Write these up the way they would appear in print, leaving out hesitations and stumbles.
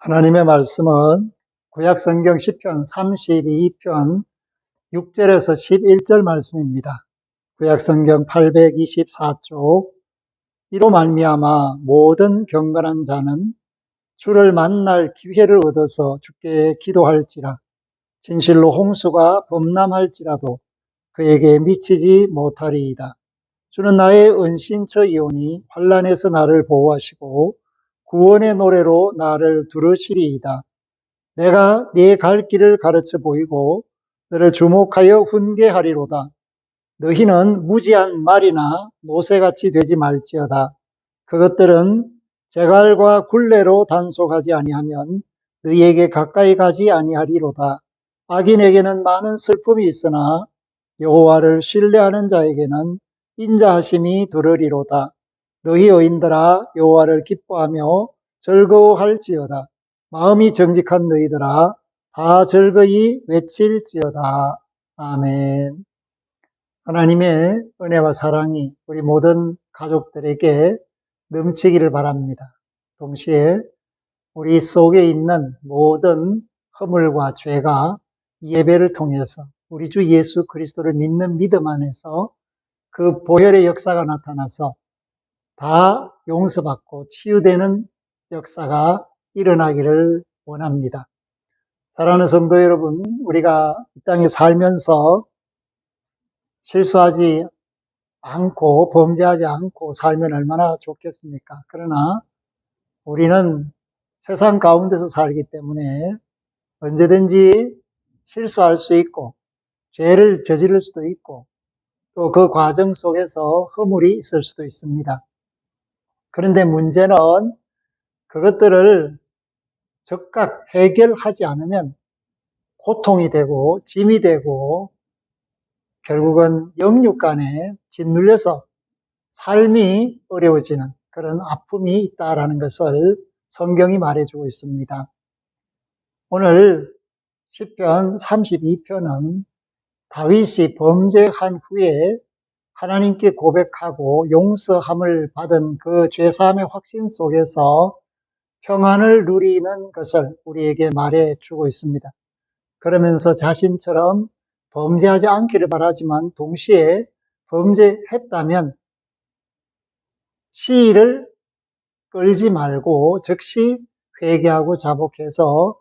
하나님의 말씀은 구약성경 시편 32편 6절에서 11절 말씀입니다. 구약성경 824쪽. 이로 말미암아 모든 경건한 자는 주를 만날 기회를 얻어서 주께 기도할지라. 진실로 홍수가 범람할지라도 그에게 미치지 못하리이다. 주는 나의 은신처이오니 환난에서 나를 보호하시고 구원의 노래로 나를 두르시리이다. 내가 네 갈 길을 가르쳐 보이고 너를 주목하여 훈계하리로다. 너희는 무지한 말이나 노새같이 되지 말지어다. 그것들은 재갈과 굴레로 단속하지 아니하면 너희에게 가까이 가지 아니하리로다. 악인에게는 많은 슬픔이 있으나 여호와를 신뢰하는 자에게는 인자하심이 두르리로다. 너희 여인들아 여호와를 기뻐하며 즐거워할지어다. 마음이 정직한 너희들아 다 즐거이 외칠지어다. 아멘. 하나님의 은혜와 사랑이 우리 모든 가족들에게 넘치기를 바랍니다. 동시에 우리 속에 있는 모든 허물과 죄가 이 예배를 통해서 우리 주 예수 그리스도를 믿는 믿음 안에서 그 보혈의 역사가 나타나서 다 용서받고 치유되는 역사가 일어나기를 원합니다. 사랑하는 성도 여러분, 우리가 이 땅에 살면서 실수하지 않고 범죄하지 않고 살면 얼마나 좋겠습니까? 그러나 우리는 세상 가운데서 살기 때문에 언제든지 실수할 수 있고 죄를 저지를 수도 있고 또 그 과정 속에서 허물이 있을 수도 있습니다. 그런데 문제는 그것들을 즉각 해결하지 않으면 고통이 되고 짐이 되고 결국은 영육간에 짓눌려서 삶이 어려워지는 그런 아픔이 있다라는 것을 성경이 말해주고 있습니다. 오늘 시편 32편은 다윗이 범죄한 후에 하나님께 고백하고 용서함을 받은 그 죄사함의 확신 속에서 평안을 누리는 것을 우리에게 말해주고 있습니다. 그러면서 자신처럼 범죄하지 않기를 바라지만 동시에 범죄했다면 시일을 끌지 말고 즉시 회개하고 자복해서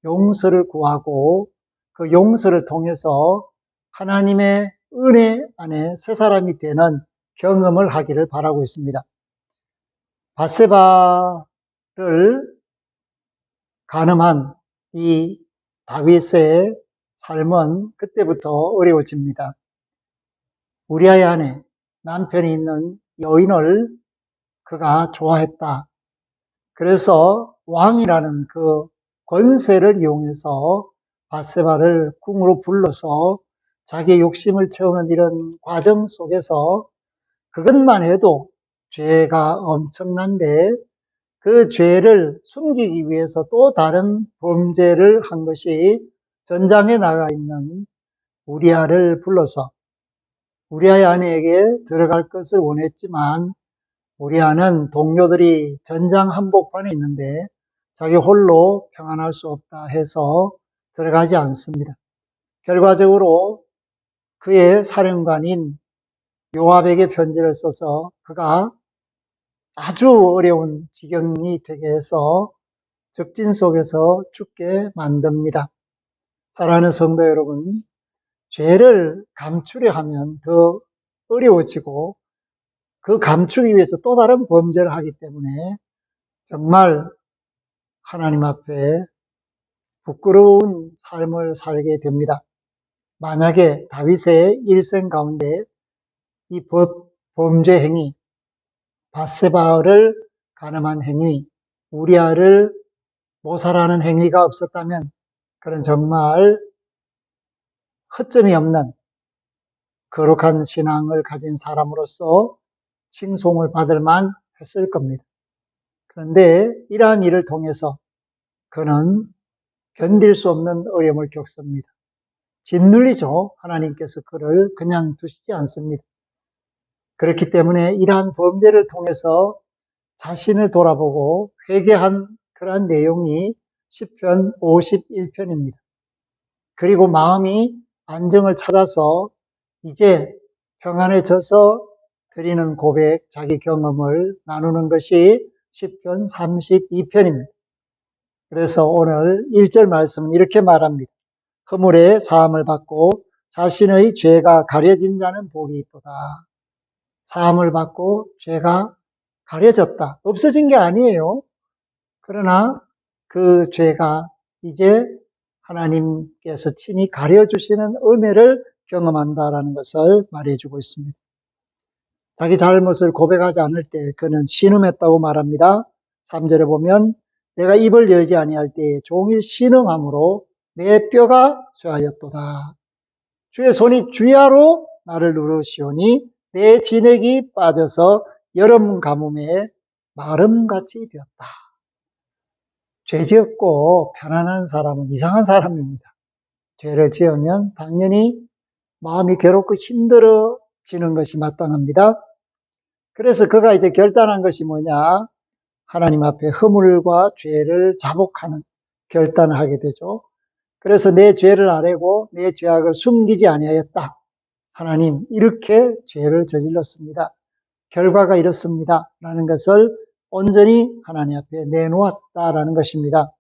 용서를 구하고 그 용서를 통해서 하나님의 은혜 안에 새 사람이 되는 경험을 하기를 바라고 있습니다. 밧세바를 간음한 이 다윗의 삶은 그때부터 어려워집니다. 우리아의 아내, 남편이 있는 여인을 그가 좋아했다. 그래서 왕이라는 그 권세를 이용해서 밧세바를 궁으로 불러서 자기의 욕심을 채우는 이런 과정 속에서 그것만 해도 죄가 엄청난데 그 죄를 숨기기 위해서 또 다른 범죄를 한 것이 전장에 나가 있는 우리아를 불러서 우리아의 아내에게 들어갈 것을 원했지만 우리아는 동료들이 전장 한복판에 있는데 자기 홀로 평안할 수 없다 해서 들어가지 않습니다. 결과적으로 그의 사령관인 요압에게 편지를 써서 그가 아주 어려운 지경이 되게 해서 적진 속에서 죽게 만듭니다. 사랑하는 성도 여러분, 죄를 감추려 하면 더 어려워지고 그 감추기 위해서 또 다른 범죄를 하기 때문에 정말 하나님 앞에 부끄러운 삶을 살게 됩니다. 만약에 다윗의 일생 가운데 이 범죄 행위, 밧세바를 간음한 행위, 우리아를 모살하는 행위가 없었다면 그런 정말 허점이 없는 거룩한 신앙을 가진 사람으로서 칭송을 받을 만 했을 겁니다. 그런데 이러한 일을 통해서 그는 견딜 수 없는 어려움을 겪습니다. 짓눌리죠. 하나님께서 그를 그냥 두시지 않습니다. 그렇기 때문에 이러한 범죄를 통해서 자신을 돌아보고 회개한 그러한 내용이 시편 51편입니다. 그리고 마음이 안정을 찾아서 이제 평안해져서 드리는 고백, 자기 경험을 나누는 것이 시편 32편입니다. 그래서 오늘 1절 말씀은 이렇게 말합니다. 허물의 사함을 받고 자신의 죄가 가려진 자는 복이 있도다. 사함을 받고 죄가 가려졌다. 없어진 게 아니에요. 그러나 그 죄가 이제 하나님께서 친히 가려주시는 은혜를 경험한다라는 것을 말해주고 있습니다. 자기 잘못을 고백하지 않을 때 그는 신음했다고 말합니다. 3절에 보면 내가 입을 열지 아니할 때에 종일 신음함으로 내 뼈가 쇠하였도다. 주의 손이 주야로 나를 누르시오니 내 진액이 빠져서 여름 가뭄에 마름같이 되었다. 죄 지었고 편안한 사람은 이상한 사람입니다. 죄를 지으면 당연히 마음이 괴롭고 힘들어지는 것이 마땅합니다. 그래서 그가 이제 결단한 것이 뭐냐? 하나님 앞에 허물과 죄를 자복하는 결단을 하게 되죠. 그래서 내 죄를 아뢰고 내 죄악을 숨기지 아니하였다. 하나님, 이렇게 죄를 저질렀습니다. 결과가 이렇습니다. 라는 것을 온전히 하나님 앞에 내놓았다라는 것입니다.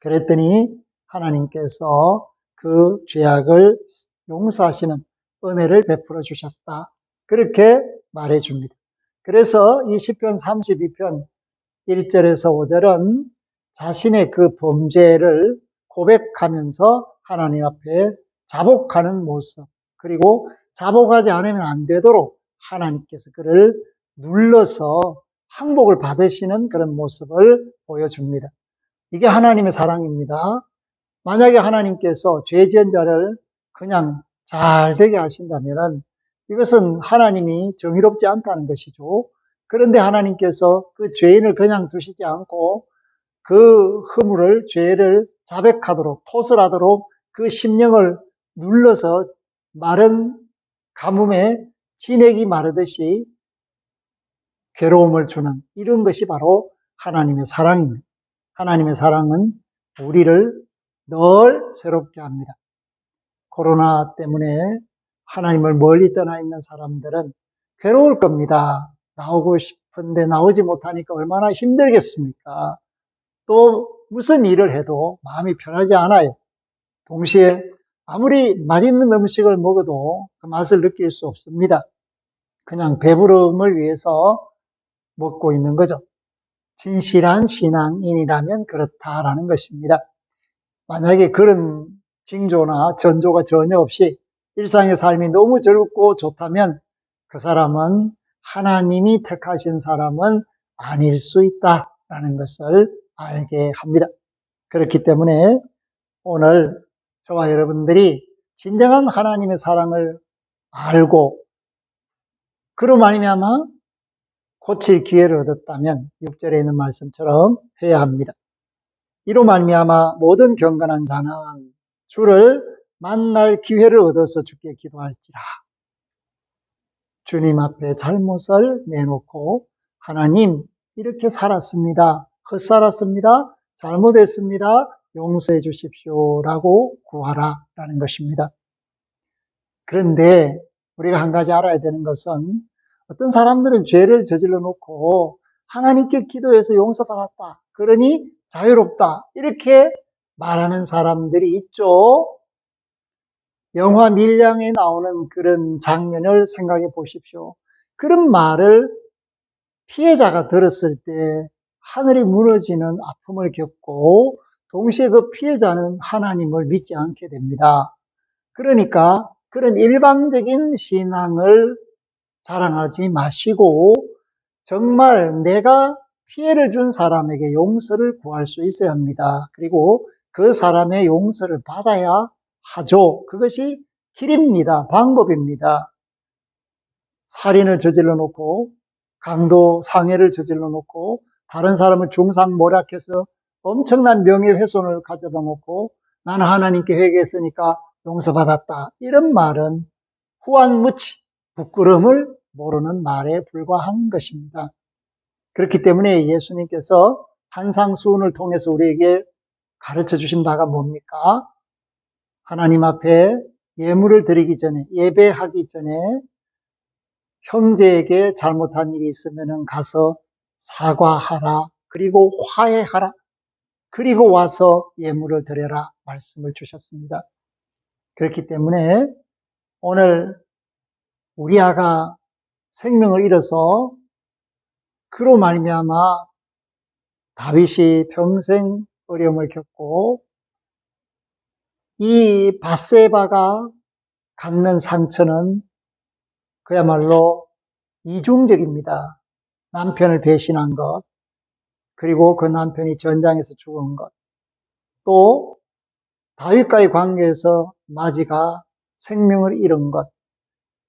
그랬더니 하나님께서 그 죄악을 용서하시는 은혜를 베풀어 주셨다. 그렇게 말해 줍니다. 그래서 이 시편 32편 1절에서 5절은 자신의 그 범죄를 고백하면서 하나님 앞에 자복하는 모습, 그리고 자복하지 않으면 안 되도록 하나님께서 그를 눌러서 항복을 받으시는 그런 모습을 보여줍니다. 이게 하나님의 사랑입니다. 만약에 하나님께서 죄 지은 자를 그냥 잘 되게 하신다면 이것은 하나님이 정의롭지 않다는 것이죠. 그런데 하나님께서 그 죄인을 그냥 두시지 않고 그 허물을, 죄를 자백하도록, 토설하도록 그 심령을 눌러서 마른 가뭄에 진액이 마르듯이 괴로움을 주는 이런 것이 바로 하나님의 사랑입니다. 하나님의 사랑은 우리를 늘 새롭게 합니다. 코로나 때문에 하나님을 멀리 떠나 있는 사람들은 괴로울 겁니다. 나오고 싶은데 나오지 못하니까 얼마나 힘들겠습니까? 또 무슨 일을 해도 마음이 편하지 않아요. 동시에 아무리 맛있는 음식을 먹어도 그 맛을 느낄 수 없습니다. 그냥 배부름을 위해서 먹고 있는 거죠. 진실한 신앙인이라면 그렇다라는 것입니다. 만약에 그런 징조나 전조가 전혀 없이 일상의 삶이 너무 즐겁고 좋다면 그 사람은 하나님이 택하신 사람은 아닐 수 있다라는 것을 알게 합니다. 그렇기 때문에 오늘 저와 여러분들이 진정한 하나님의 사랑을 알고 그로 말미암아 고칠 기회를 얻었다면 6절에 있는 말씀처럼 해야 합니다. 이로 말미암아 모든 경건한 자는 주를 만날 기회를 얻어서 주께 기도할지라. 주님 앞에 잘못을 내놓고 하나님 이렇게 살았습니다. 헛살았습니다. 잘못했습니다. 용서해 주십시오라고 구하라 라는 것입니다. 그런데 우리가 한 가지 알아야 되는 것은 어떤 사람들은 죄를 저질러 놓고 하나님께 기도해서 용서받았다. 그러니 자유롭다. 이렇게 말하는 사람들이 있죠. 영화 밀양에 나오는 그런 장면을 생각해 보십시오. 그런 말을 피해자가 들었을 때 하늘이 무너지는 아픔을 겪고 동시에 그 피해자는 하나님을 믿지 않게 됩니다. 그러니까 그런 일방적인 신앙을 자랑하지 마시고 정말 내가 피해를 준 사람에게 용서를 구할 수 있어야 합니다. 그리고 그 사람의 용서를 받아야 하죠. 그것이 길입니다. 방법입니다. 살인을 저질러 놓고 강도 상해를 저질러 놓고 다른 사람을 중상모략해서 엄청난 명예훼손을 가져다 놓고 나는 하나님께 회개했으니까 용서받았다. 이런 말은 후한무치, 부끄러움을 모르는 말에 불과한 것입니다. 그렇기 때문에 예수님께서 산상수훈을 통해서 우리에게 가르쳐 주신 바가 뭡니까? 하나님 앞에 예물을 드리기 전에, 예배하기 전에 형제에게 잘못한 일이 있으면 가서 사과하라. 그리고 화해하라. 그리고 와서 예물을 드려라. 말씀을 주셨습니다. 그렇기 때문에 오늘 우리 아가 생명을 잃어서 그로 말미암아 다윗이 평생 어려움을 겪고 이 밧세바가 갖는 상처는 그야말로 이중적입니다. 남편을 배신한 것, 그리고 그 남편이 전장에서 죽은 것, 또 다윗과의 관계에서 마지가 생명을 잃은 것.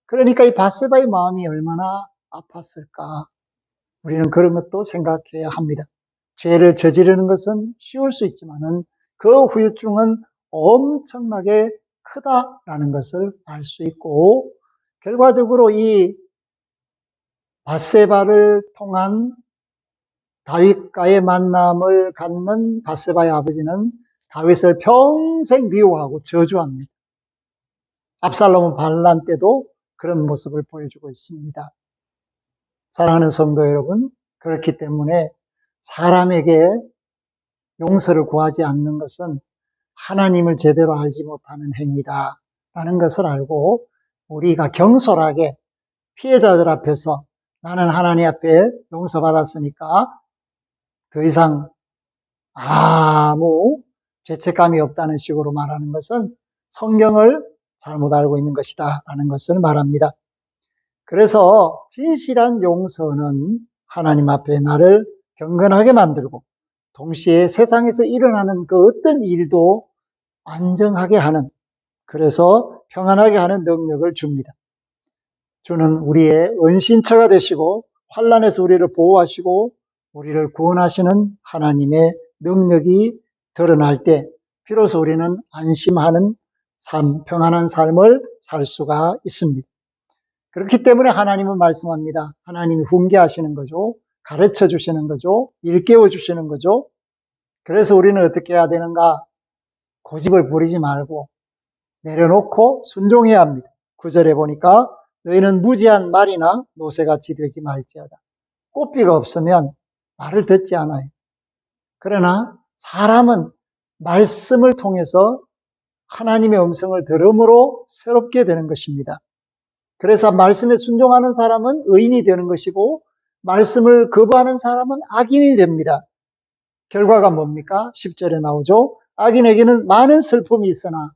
그러니까 이 밧세바의 마음이 얼마나 아팠을까. 우리는 그런 것도 생각해야 합니다. 죄를 저지르는 것은 쉬울 수 있지만은 그 후유증은 엄청나게 크다라는 것을 알 수 있고, 결과적으로 이 밧세바를 통한 다윗과의 만남을 갖는 밧세바의 아버지는 다윗을 평생 미워하고 저주합니다. 압살롬은 반란 때도 그런 모습을 보여주고 있습니다. 사랑하는 성도 여러분, 그렇기 때문에 사람에게 용서를 구하지 않는 것은 하나님을 제대로 알지 못하는 행위다라는 것을 알고 우리가 경솔하게 피해자들 앞에서 나는 하나님 앞에 용서받았으니까 더 이상 아무 죄책감이 없다는 식으로 말하는 것은 성경을 잘못 알고 있는 것이다 라는 것을 말합니다. 그래서 진실한 용서는 하나님 앞에 나를 경건하게 만들고 동시에 세상에서 일어나는 그 어떤 일도 안정하게 하는, 그래서 평안하게 하는 능력을 줍니다. 주는 우리의 은신처가 되시고 환난에서 우리를 보호하시고 우리를 구원하시는 하나님의 능력이 드러날 때 비로소 우리는 안심하는 삶, 평안한 삶을 살 수가 있습니다. 그렇기 때문에 하나님은 말씀합니다. 하나님이 훈계하시는 거죠. 가르쳐 주시는 거죠. 일깨워 주시는 거죠. 그래서 우리는 어떻게 해야 되는가? 고집을 부리지 말고 내려놓고 순종해야 합니다. 9절에 보니까 너희는 무지한 말이나 노새같이 되지 말지어다. 꽃비가 없으면 말을 듣지 않아요. 그러나 사람은 말씀을 통해서 하나님의 음성을 들음으로 새롭게 되는 것입니다. 그래서 말씀에 순종하는 사람은 의인이 되는 것이고 말씀을 거부하는 사람은 악인이 됩니다. 결과가 뭡니까? 10절에 나오죠. 악인에게는 많은 슬픔이 있으나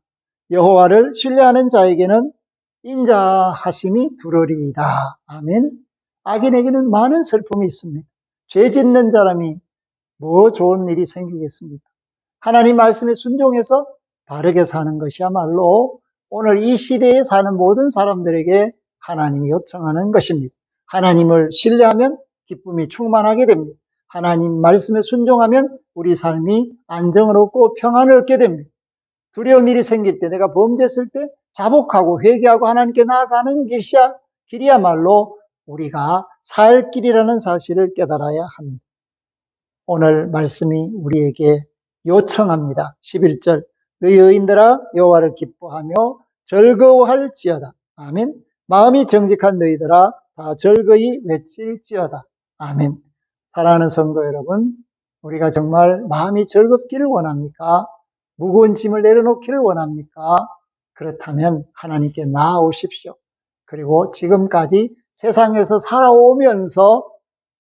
여호와를 신뢰하는 자에게는 인자하심이 두려리이다. 아멘. 악인에게는 많은 슬픔이 있습니다. 죄 짓는 사람이 뭐 좋은 일이 생기겠습니까? 하나님 말씀에 순종해서 바르게 사는 것이야말로 오늘 이 시대에 사는 모든 사람들에게 하나님이 요청하는 것입니다. 하나님을 신뢰하면 기쁨이 충만하게 됩니다. 하나님 말씀에 순종하면 우리 삶이 안정을 얻고 평안을 얻게 됩니다. 두려운 일이 생길 때, 내가 범죄했을 때 자복하고 회개하고 하나님께 나아가는 길이야말로 우리가 살 길이라는 사실을 깨달아야 합니다. 오늘 말씀이 우리에게 요청합니다. 11절 너희 의인들아 여호와를 기뻐하며 즐거워할지어다. 아멘. 마음이 정직한 너희들아 다 즐거이 외칠지어다. 아멘. 사랑하는 성도 여러분, 우리가 정말 마음이 즐겁기를 원합니까? 무거운 짐을 내려놓기를 원합니까? 그렇다면 하나님께 나아오십시오. 그리고 지금까지 세상에서 살아오면서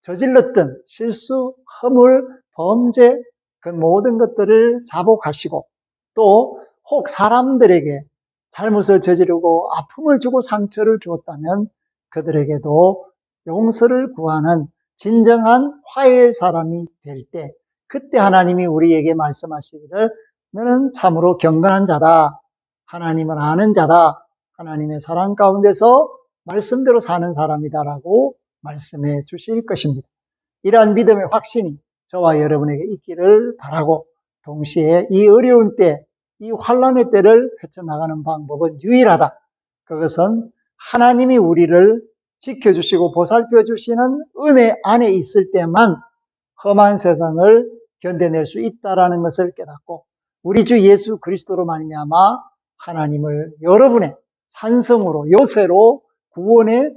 저질렀던 실수, 허물, 범죄, 그 모든 것들을 자복하시고 또 혹 사람들에게 잘못을 저지르고 아픔을 주고 상처를 주었다면 그들에게도 용서를 구하는 진정한 화해의 사람이 될 때 그때 하나님이 우리에게 말씀하시기를 너는 참으로 경건한 자다. 하나님을 아는 자다. 하나님의 사랑 가운데서 말씀대로 사는 사람이다라고 말씀해 주실 것입니다. 이러한 믿음의 확신이 저와 여러분에게 있기를 바라고 동시에 이 어려운 때, 이 환난의 때를 헤쳐나가는 방법은 유일하다. 그것은 하나님이 우리를 지켜주시고 보살펴 주시는 은혜 안에 있을 때만 험한 세상을 견뎌낼 수 있다라는 것을 깨닫고 우리 주 예수 그리스도로 말미암아 하나님을 여러분의 산성으로 요새로 구원의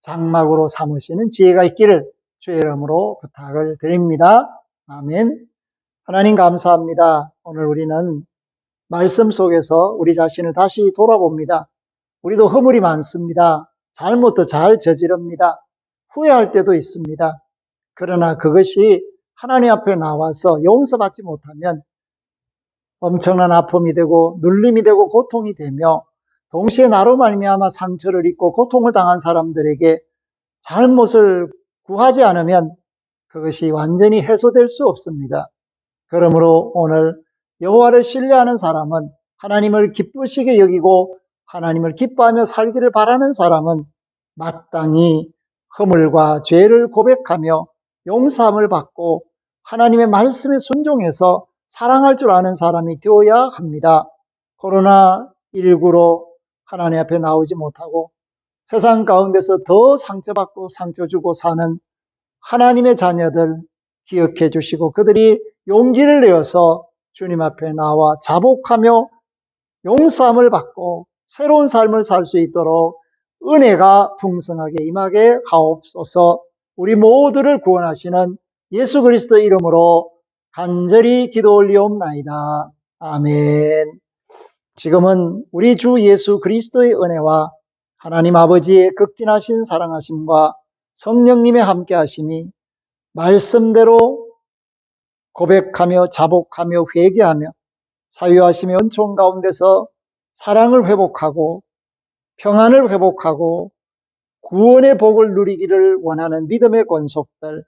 장막으로 삼으시는 지혜가 있기를 주의 이름으로 부탁을 드립니다. 아멘. 하나님 감사합니다. 오늘 우리는 말씀 속에서 우리 자신을 다시 돌아봅니다. 우리도 허물이 많습니다. 잘못도 잘 저지릅니다. 후회할 때도 있습니다. 그러나 그것이 하나님 앞에 나와서 용서받지 못하면 엄청난 아픔이 되고 눌림이 되고 고통이 되며 동시에 나로 말미암아 상처를 입고 고통을 당한 사람들에게 잘못을 구하지 않으면 그것이 완전히 해소될 수 없습니다. 그러므로 오늘 여호와를 신뢰하는 사람은, 하나님을 기쁘시게 여기고 하나님을 기뻐하며 살기를 바라는 사람은 마땅히 허물과 죄를 고백하며 용서함을 받고 하나님의 말씀에 순종해서 사랑할 줄 아는 사람이 되어야 합니다. 코로나19로 하나님 앞에 나오지 못하고 세상 가운데서 더 상처받고 상처 주고 사는 하나님의 자녀들 기억해 주시고 그들이 용기를 내어서 주님 앞에 나와 자복하며 용서함을 받고 새로운 삶을 살 수 있도록 은혜가 풍성하게 임하게 하옵소서. 우리 모두를 구원하시는 예수 그리스도 이름으로 간절히 기도 올리옵나이다. 아멘. 지금은 우리 주 예수 그리스도의 은혜와 하나님 아버지의 극진하신 사랑하심과 성령님의 함께하심이 말씀대로 고백하며 자복하며 회개하며 사유하시며 은총 가운데서 사랑을 회복하고 평안을 회복하고 구원의 복을 누리기를 원하는 믿음의 권속들,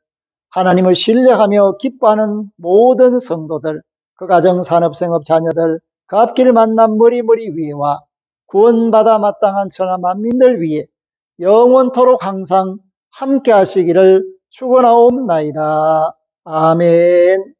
하나님을 신뢰하며 기뻐하는 모든 성도들, 그 가정, 산업, 생업, 자녀들, 그 앞길 만난 머리머리 위에와 구원받아 마땅한 천하 만민들 위에 영원토록 항상 함께 하시기를 축원하옵나이다. 아멘.